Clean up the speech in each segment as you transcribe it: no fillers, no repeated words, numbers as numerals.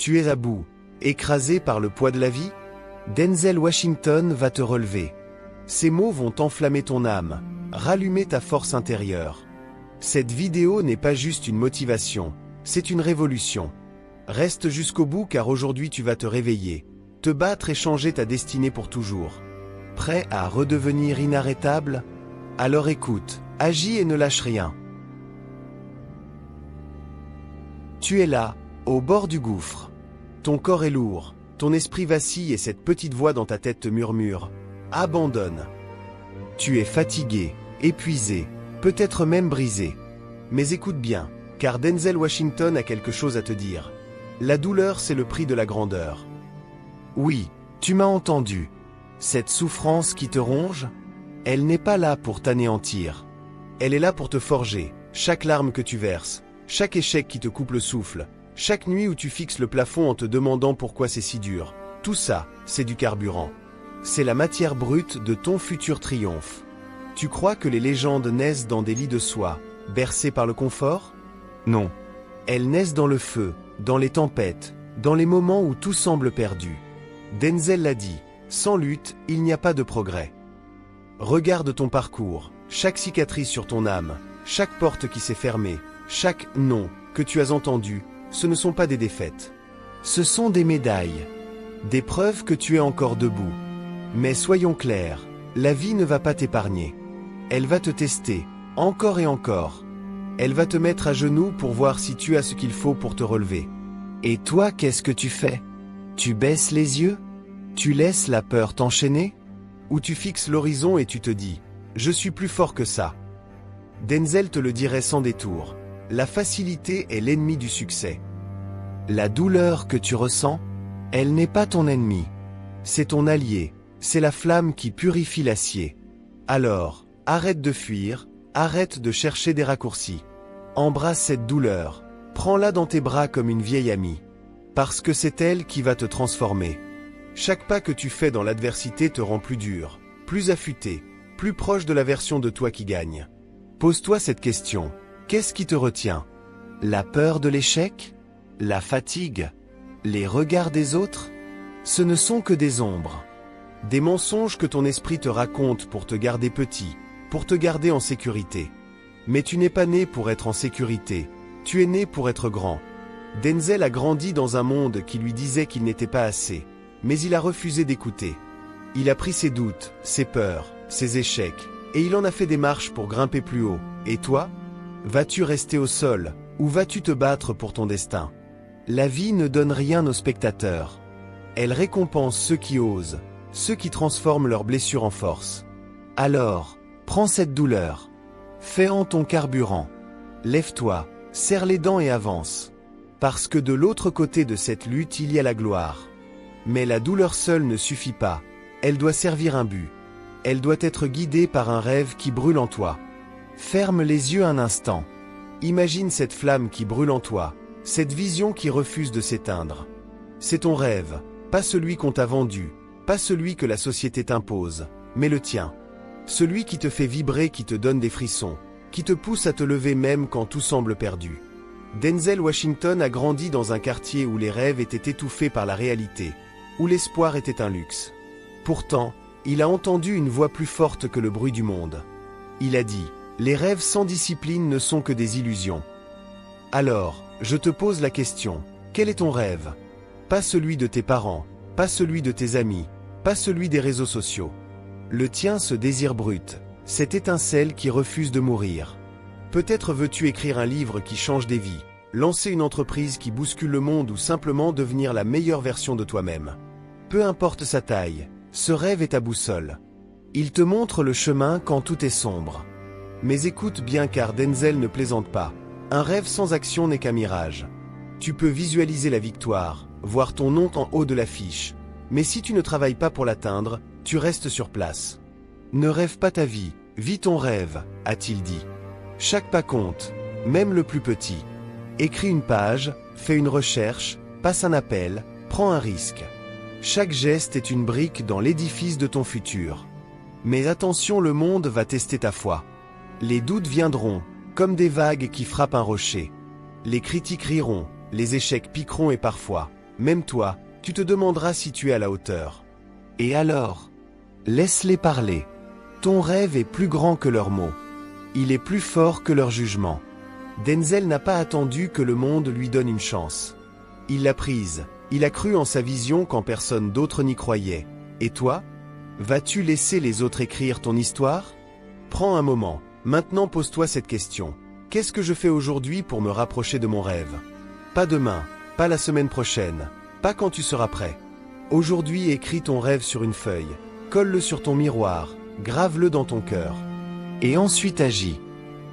Tu es à bout, écrasé par le poids de la vie? Denzel Washington va te relever. Ces mots vont enflammer ton âme, rallumer ta force intérieure. Cette vidéo n'est pas juste une motivation, c'est une révolution. Reste jusqu'au bout car aujourd'hui tu vas te réveiller, te battre et changer ta destinée pour toujours. Prêt à redevenir inarrêtable? Alors écoute, agis et ne lâche rien. Tu es là, au bord du gouffre. Ton corps est lourd, ton esprit vacille et cette petite voix dans ta tête te murmure « Abandonne ». Tu es fatigué, épuisé, peut-être même brisé. Mais écoute bien, car Denzel Washington a quelque chose à te dire. La douleur, c'est le prix de la grandeur. Oui, tu m'as entendu. Cette souffrance qui te ronge, elle n'est pas là pour t'anéantir. Elle est là pour te forger. Chaque larme que tu verses, chaque échec qui te coupe le souffle, chaque nuit où tu fixes le plafond en te demandant pourquoi c'est si dur, tout ça, c'est du carburant. C'est la matière brute de ton futur triomphe. Tu crois que les légendes naissent dans des lits de soie, bercées par le confort? Non. Elles naissent dans le feu, dans les tempêtes, dans les moments où tout semble perdu. Denzel l'a dit, sans lutte, il n'y a pas de progrès. Regarde ton parcours, chaque cicatrice sur ton âme, chaque porte qui s'est fermée, chaque « non » que tu as entendu, ce ne sont pas des défaites. Ce sont des médailles, des preuves que tu es encore debout. Mais soyons clairs, la vie ne va pas t'épargner. Elle va te tester, encore et encore. Elle va te mettre à genoux pour voir si tu as ce qu'il faut pour te relever. Et toi, qu'est-ce que tu fais? Tu baisses les yeux? Tu laisses la peur t'enchaîner? Ou tu fixes l'horizon et tu te dis « Je suis plus fort que ça ». Denzel te le dirait sans détour. La facilité est l'ennemi du succès. La douleur que tu ressens, elle n'est pas ton ennemi. C'est ton allié, c'est la flamme qui purifie l'acier. Alors, arrête de fuir, arrête de chercher des raccourcis. Embrasse cette douleur, prends-la dans tes bras comme une vieille amie. Parce que c'est elle qui va te transformer. Chaque pas que tu fais dans l'adversité te rend plus dur, plus affûté, plus proche de la version de toi qui gagne. Pose-toi cette question. Qu'est-ce qui te retient? La peur de l'échec? La fatigue? Les regards des autres? Ce ne sont que des ombres. Des mensonges que ton esprit te raconte pour te garder petit, pour te garder en sécurité. Mais tu n'es pas né pour être en sécurité, tu es né pour être grand. Denzel a grandi dans un monde qui lui disait qu'il n'était pas assez, mais il a refusé d'écouter. Il a pris ses doutes, ses peurs, ses échecs, et il en a fait des marches pour grimper plus haut. Et toi? Vas-tu rester au sol, ou vas-tu te battre pour ton destin? La vie ne donne rien aux spectateurs. Elle récompense ceux qui osent, ceux qui transforment leurs blessures en force. Alors, prends cette douleur. Fais-en ton carburant. Lève-toi, serre les dents et avance. Parce que de l'autre côté de cette lutte, il y a la gloire. Mais la douleur seule ne suffit pas. Elle doit servir un but. Elle doit être guidée par un rêve qui brûle en toi. Ferme les yeux un instant. Imagine cette flamme qui brûle en toi, cette vision qui refuse de s'éteindre. C'est ton rêve, pas celui qu'on t'a vendu, pas celui que la société t'impose, mais le tien. Celui qui te fait vibrer, qui te donne des frissons, qui te pousse à te lever même quand tout semble perdu. Denzel Washington a grandi dans un quartier où les rêves étaient étouffés par la réalité, où l'espoir était un luxe. Pourtant, il a entendu une voix plus forte que le bruit du monde. Il a dit « Les rêves sans discipline ne sont que des illusions ». Alors, je te pose la question, quel est ton rêve? Pas celui de tes parents, pas celui de tes amis, pas celui des réseaux sociaux. Le tien, ce désir brut, cette étincelle qui refuse de mourir. Peut-être veux-tu écrire un livre qui change des vies, lancer une entreprise qui bouscule le monde ou simplement devenir la meilleure version de toi-même. Peu importe sa taille, ce rêve est ta boussole. Il te montre le chemin quand tout est sombre. Mais écoute bien car Denzel ne plaisante pas. Un rêve sans action n'est qu'un mirage. Tu peux visualiser la victoire, voir ton nom en haut de l'affiche. Mais si tu ne travailles pas pour l'atteindre, tu restes sur place. Ne rêve pas ta vie, vis ton rêve, a-t-il dit. Chaque pas compte, même le plus petit. Écris une page, fais une recherche, passe un appel, prends un risque. Chaque geste est une brique dans l'édifice de ton futur. Mais attention, le monde va tester ta foi. Les doutes viendront, comme des vagues qui frappent un rocher. Les critiques riront, les échecs piqueront et parfois, même toi, tu te demanderas si tu es à la hauteur. Et alors? Laisse-les parler. Ton rêve est plus grand que leurs mots. Il est plus fort que leur jugement. Denzel n'a pas attendu que le monde lui donne une chance. Il l'a prise. Il a cru en sa vision quand personne d'autre n'y croyait. Et toi? Vas-tu laisser les autres écrire ton histoire? Prends un moment. Maintenant pose-toi cette question. Qu'est-ce que je fais aujourd'hui pour me rapprocher de mon rêve? Pas demain, pas la semaine prochaine, pas quand tu seras prêt. Aujourd'hui, écris ton rêve sur une feuille. Colle-le sur ton miroir. Grave-le dans ton cœur. Et ensuite agis.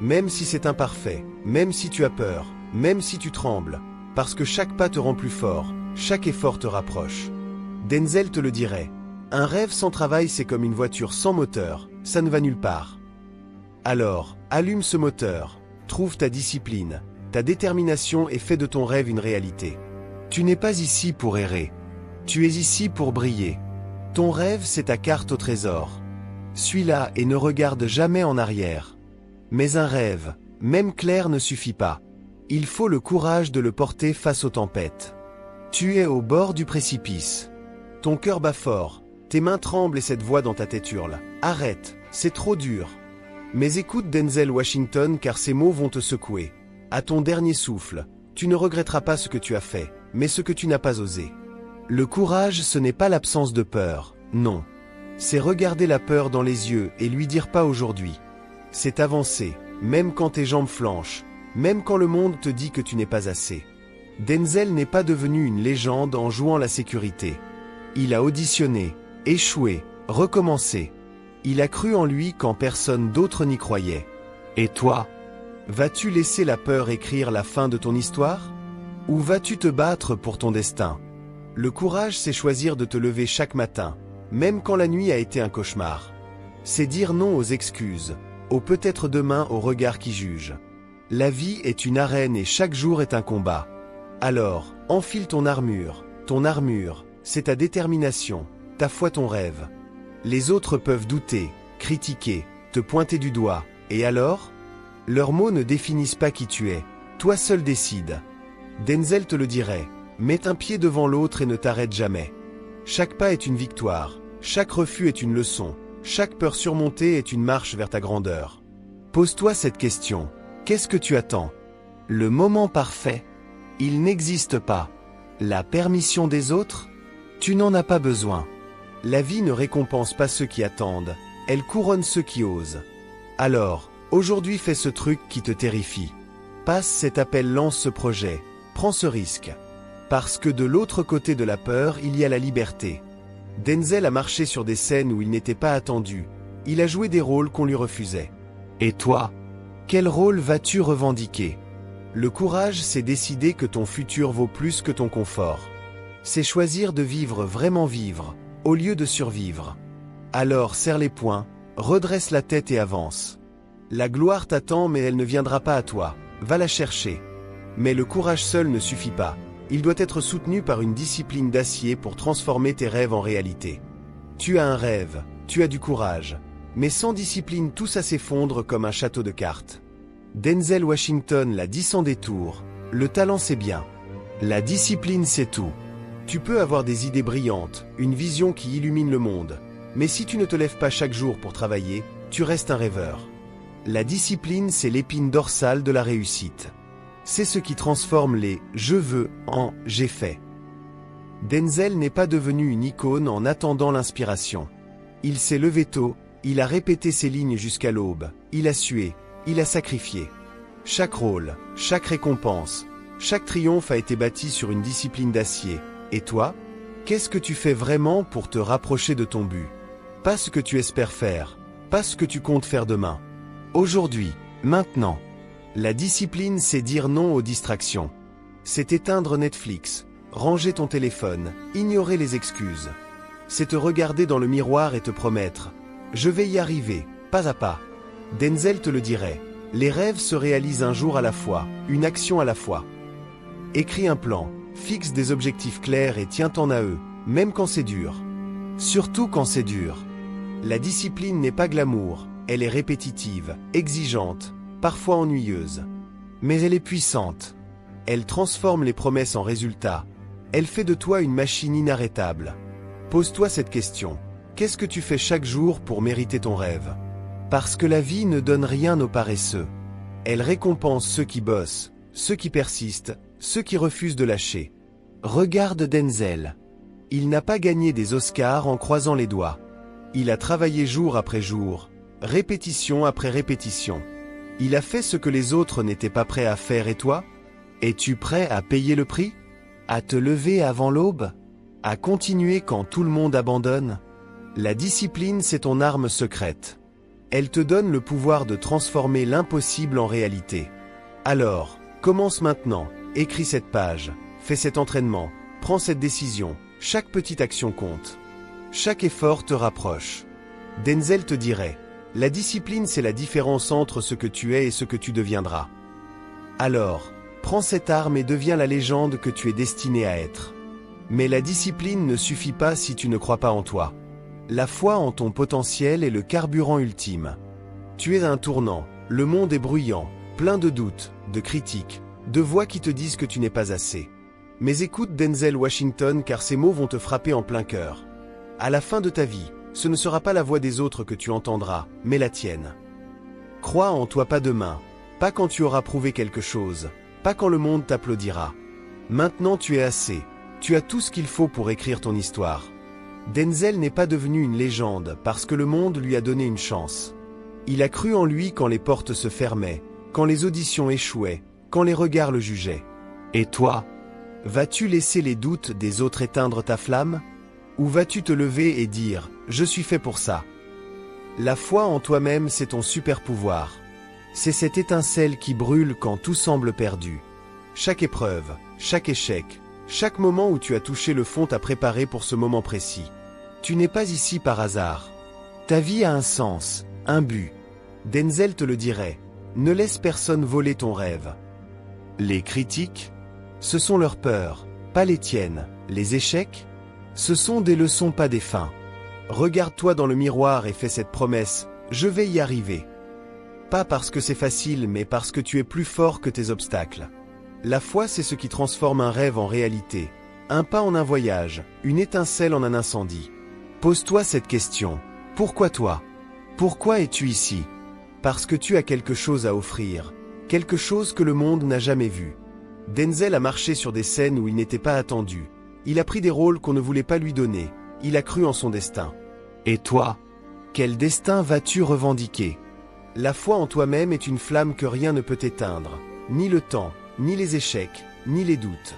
Même si c'est imparfait, même si tu as peur, même si tu trembles. Parce que chaque pas te rend plus fort, chaque effort te rapproche. Denzel te le dirait. Un rêve sans travail, c'est comme une voiture sans moteur, ça ne va nulle part. Alors, allume ce moteur, trouve ta discipline, ta détermination et fais de ton rêve une réalité. Tu n'es pas ici pour errer. Tu es ici pour briller. Ton rêve, c'est ta carte au trésor. Suis-la et ne regarde jamais en arrière. Mais un rêve, même clair, ne suffit pas. Il faut le courage de le porter face aux tempêtes. Tu es au bord du précipice. Ton cœur bat fort, tes mains tremblent et cette voix dans ta tête hurle. Arrête, c'est trop dur. Mais écoute Denzel Washington car ces mots vont te secouer. À ton dernier souffle, tu ne regretteras pas ce que tu as fait, mais ce que tu n'as pas osé. Le courage, ce n'est pas l'absence de peur, non. C'est regarder la peur dans les yeux et lui dire pas aujourd'hui. C'est avancer, même quand tes jambes flanchent, même quand le monde te dit que tu n'es pas assez. Denzel n'est pas devenu une légende en jouant la sécurité. Il a auditionné, échoué, recommencé. Il a cru en lui quand personne d'autre n'y croyait. Et toi? Vas-tu laisser la peur écrire la fin de ton histoire? Ou vas-tu te battre pour ton destin? Le courage, c'est choisir de te lever chaque matin, même quand la nuit a été un cauchemar. C'est dire non aux excuses, au peut-être demain au regard qui juge. La vie est une arène et chaque jour est un combat. Alors, enfile ton armure, c'est ta détermination, ta foi, ton rêve. Les autres peuvent douter, critiquer, te pointer du doigt, et alors? Leurs mots ne définissent pas qui tu es, toi seul décides. Denzel te le dirait, mets un pied devant l'autre et ne t'arrête jamais. Chaque pas est une victoire, chaque refus est une leçon, chaque peur surmontée est une marche vers ta grandeur. Pose-toi cette question, qu'est-ce que tu attends? Le moment parfait? Il n'existe pas. La permission des autres? Tu n'en as pas besoin. La vie ne récompense pas ceux qui attendent, elle couronne ceux qui osent. Alors, aujourd'hui fais ce truc qui te terrifie. Passe cet appel, lance ce projet, prends ce risque. Parce que de l'autre côté de la peur, il y a la liberté. Denzel a marché sur des scènes où il n'était pas attendu. Il a joué des rôles qu'on lui refusait. Et toi? Quel rôle vas-tu revendiquer? Le courage, c'est décider que ton futur vaut plus que ton confort. C'est choisir de vivre, vraiment vivre, au lieu de survivre. Alors serre les poings, redresse la tête et avance. La gloire t'attend mais elle ne viendra pas à toi, va la chercher. Mais le courage seul ne suffit pas, il doit être soutenu par une discipline d'acier pour transformer tes rêves en réalité. Tu as un rêve, tu as du courage, mais sans discipline tout ça s'effondre comme un château de cartes. Denzel Washington l'a dit sans détour, le talent c'est bien. La discipline c'est tout. Tu peux avoir des idées brillantes, une vision qui illumine le monde, mais si tu ne te lèves pas chaque jour pour travailler, tu restes un rêveur. La discipline, c'est l'épine dorsale de la réussite. C'est ce qui transforme les « je veux » en « j'ai fait ». Denzel n'est pas devenu une icône en attendant l'inspiration. Il s'est levé tôt, il a répété ses lignes jusqu'à l'aube, il a sué, il a sacrifié. Chaque rôle, chaque récompense, chaque triomphe a été bâti sur une discipline d'acier. Et toi? Qu'est-ce que tu fais vraiment pour te rapprocher de ton but? Pas ce que tu espères faire, pas ce que tu comptes faire demain. Aujourd'hui, maintenant. La discipline, c'est dire non aux distractions. C'est éteindre Netflix, ranger ton téléphone, ignorer les excuses. C'est te regarder dans le miroir et te promettre « Je vais y arriver, pas à pas ». Denzel te le dirait, les rêves se réalisent un jour à la fois, une action à la fois. Écris un plan, fixe des objectifs clairs et tiens-t'en à eux, même quand c'est dur. Surtout quand c'est dur. La discipline n'est pas glamour, elle est répétitive, exigeante, parfois ennuyeuse. Mais elle est puissante. Elle transforme les promesses en résultats. Elle fait de toi une machine inarrêtable. Pose-toi cette question. Qu'est-ce que tu fais chaque jour pour mériter ton rêve? Parce que la vie ne donne rien aux paresseux. Elle récompense ceux qui bossent, ceux qui persistent, ceux qui refusent de lâcher. Regarde Denzel. Il n'a pas gagné des Oscars en croisant les doigts. Il a travaillé jour après jour, répétition après répétition. Il a fait ce que les autres n'étaient pas prêts à faire et toi? Es-tu prêt à payer le prix? À te lever avant l'aube? À continuer quand tout le monde abandonne? La discipline, c'est ton arme secrète. Elle te donne le pouvoir de transformer l'impossible en réalité. Alors, commence maintenant, écris cette page, fais cet entraînement, prends cette décision, chaque petite action compte. Chaque effort te rapproche. Denzel te dirait, la discipline c'est la différence entre ce que tu es et ce que tu deviendras. Alors, prends cette arme et deviens la légende que tu es destiné à être. Mais la discipline ne suffit pas si tu ne crois pas en toi. La foi en ton potentiel est le carburant ultime. Tu es à un tournant, le monde est bruyant, plein de doutes, de critiques, de voix qui te disent que tu n'es pas assez. Mais écoute Denzel Washington car ces mots vont te frapper en plein cœur. À la fin de ta vie, ce ne sera pas la voix des autres que tu entendras, mais la tienne. Crois en toi pas demain, pas quand tu auras prouvé quelque chose, pas quand le monde t'applaudira. Maintenant tu es assez, tu as tout ce qu'il faut pour écrire ton histoire. Denzel n'est pas devenu une légende parce que le monde lui a donné une chance. Il a cru en lui quand les portes se fermaient, quand les auditions échouaient, quand les regards le jugeaient. Et toi? Vas-tu laisser les doutes des autres éteindre ta flamme? Ou vas-tu te lever et dire « Je suis fait pour ça ». La foi en toi-même, c'est ton super pouvoir. C'est cette étincelle qui brûle quand tout semble perdu. Chaque épreuve, chaque échec, chaque moment où tu as touché le fond t'a préparé pour ce moment précis. Tu n'es pas ici par hasard. Ta vie a un sens, un but. Denzel te le dirait. Ne laisse personne voler ton rêve. Les critiques? Ce sont leurs peurs, pas les tiennes. Les échecs? Ce sont des leçons, pas des fins. Regarde-toi dans le miroir et fais cette promesse, je vais y arriver. Pas parce que c'est facile, mais parce que tu es plus fort que tes obstacles. La foi, c'est ce qui transforme un rêve en réalité. Un pas en un voyage, une étincelle en un incendie. Pose-toi cette question. Pourquoi toi? Pourquoi es-tu ici? Parce que tu as quelque chose à offrir. Quelque chose que le monde n'a jamais vu. Denzel a marché sur des scènes où il n'était pas attendu. Il a pris des rôles qu'on ne voulait pas lui donner. Il a cru en son destin. Et toi? Quel destin vas-tu revendiquer? La foi en toi-même est une flamme que rien ne peut éteindre. Ni le temps, ni les échecs, ni les doutes.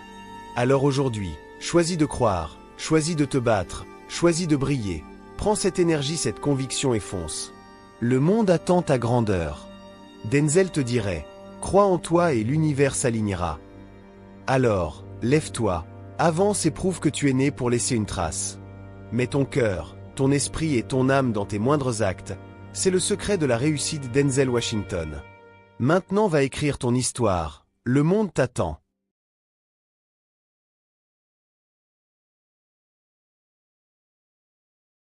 Alors aujourd'hui, choisis de croire, choisis de te battre, choisis de briller. Prends cette énergie, cette conviction et fonce. Le monde attend ta grandeur. Denzel te dirait, crois en toi et l'univers s'alignera. Alors, lève-toi, avance et prouve que tu es né pour laisser une trace. Mets ton cœur, ton esprit et ton âme dans tes moindres actes. C'est le secret de la réussite Denzel Washington. Maintenant va écrire ton histoire. Le monde t'attend.